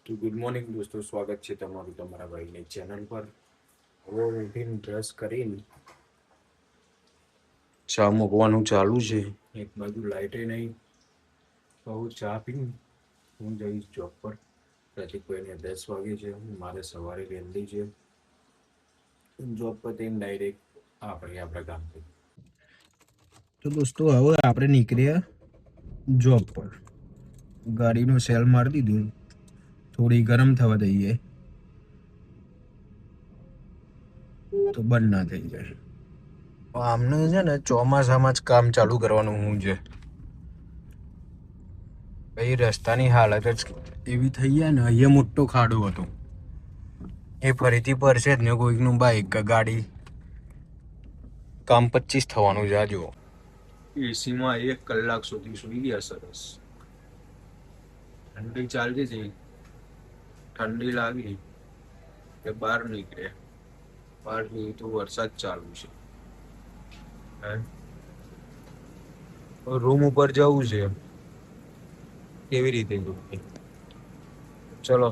તો good morning દોસ્તો, સ્વાગત છે તમારું તમારા ભાઈની ચેનલ પર. હવે ઉઠીને બ્રશ કરીને ચા મૂકવાનું ચાલુ છે. એક બાજુ લાઇટે નહીં, બહુ ચા પીને હું જઈશ જોબ પર. પ્રતિકભાઈને 10 વાગે છે, મારે સવારે વહેલી છે. જોબ પર જઈને ડાયરેક્ટ આપણા ગામ પર. તો દોસ્તો હવે આપણે નીકળ્યા જોબ પર. ગાડીનો સેલ મારી દીધું, થોડી ગરમ થવા દઈએ તો બંધ ના થઈ જાય. આમને છે ને ચોમાસામાં જ કામ ચાલુ કરવાનું હું છે. ભાઈ રસ્તાની હાલત જ એવી થઈ જાય ને. અહીંયા મોટો ખાડો હતો, એ ફરીથી પડશે જ ને. કોઈકનું બાઈક કે ગાડી, કામ 25 થવાનું છે. આ જુઓ, એસીમાં 1 કલાક સુધી સુઈ ગયા. સરસ ઠંડી ચાલતી હતી, ઠંડી લાગી કે બહાર નીકળ્યા. બહાર જોયું તો વરસાદ ચાલુ છે. રૂમ ઉપર જવું છે, કેવી રીતે જવું? ચલો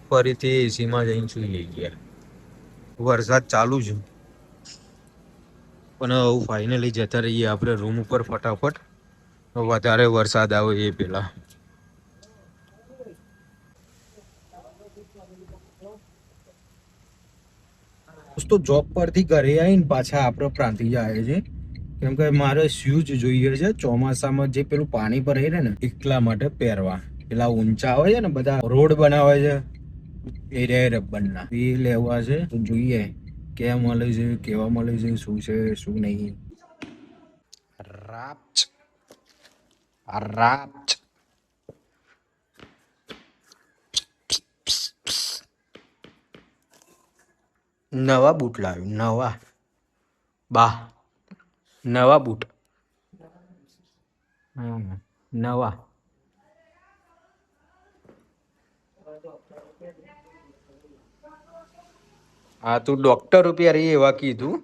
ફરીથી એસીમાં જઈને સુઈ ગયા. વરસાદ ચાલુ છે, પણ હવે ફાઇનલી જતા રહીએ આપણે રૂમ ઉપર ફટાફટ, વધારે વરસાદ આવે એ પેલા. દોસ્તો જોબ પરથી ઘરે આવીને પાછા આપણે પ્રાંતિજ આવે છે, કેમ કે મારે શૂઝ જોઈએ છે ચોમાસામાં. જે પેલું પાણી પર રહે ને એટલા માટે પહેરવા. પેલા ઊંચા આવે છે ને, બધા રોડ બનાવે છે એ રબરના, એ લેવા છે. તો જોઈએ ક્યાં મળે છે, કેવા મળે છે, શું છે શું નહીં. રાપચ રાપચ. નવા બૂટ લાવ્યું, નવા બા, નવા બૂટ. નવા. હા, તું ડોક્ટર રૂપિયા રહી એવા કીધું.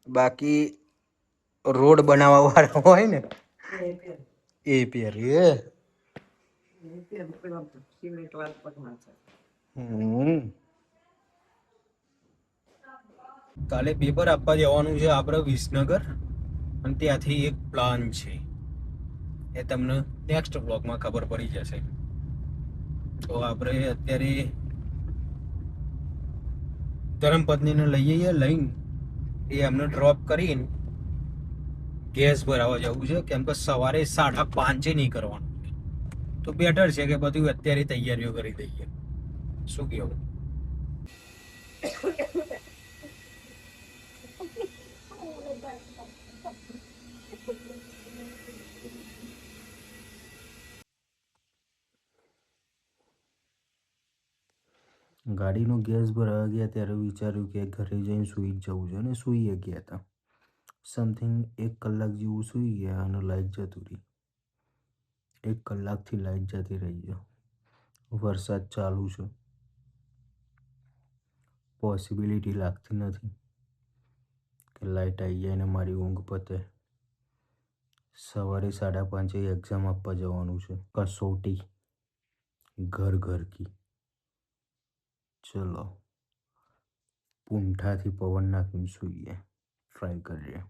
બાકી રોડ બનાવવા વાળા હોય ને એ પહેરી. કાલે પેપર આપવા જવાનું છે આપણે વિસનગર, અને ત્યાંથી એક પ્લાન છે, એ તમને નેક્સ્ટ બ્લોગમાં ખબર પડી જશે. તો આપણે અત્યારે ધર્મપત્નીને લઈને એ અમને ડ્રોપ કરીને ગેસ ભરાવા જવું છે, કેમ કે સવારે 5:30 નીકળવાનું. તો બેટર છે કે બધું અત્યારે તૈયારીઓ કરી દઈએ. શું કેવું? ગાડીનો ગેસ ભરાવા ગયા ત્યારે વિચાર્યું કે ઘરે જઈને સૂઈ જ જવું છે, અને સૂઈ ગયા હતા. સમથિંગ 1 કલાક જેવું સૂઈ ગયા અને લાઈટ જતું રહી. 1 કલાકથી લાઈટ જતી રહી છે. વરસાદ ચાલુ છે, પોસિબિલિટી લાગતી નથી કે લાઈટ આવી જાય ને મારી ઊંઘ પતે. સવારે 5:30 એક્ઝામ આપવા જવાનું છે, કસોટી ઘર કી. ચલો પૂંઠાથી પવન નાખીને સૂઈએ, ટ્રાય કરીએ.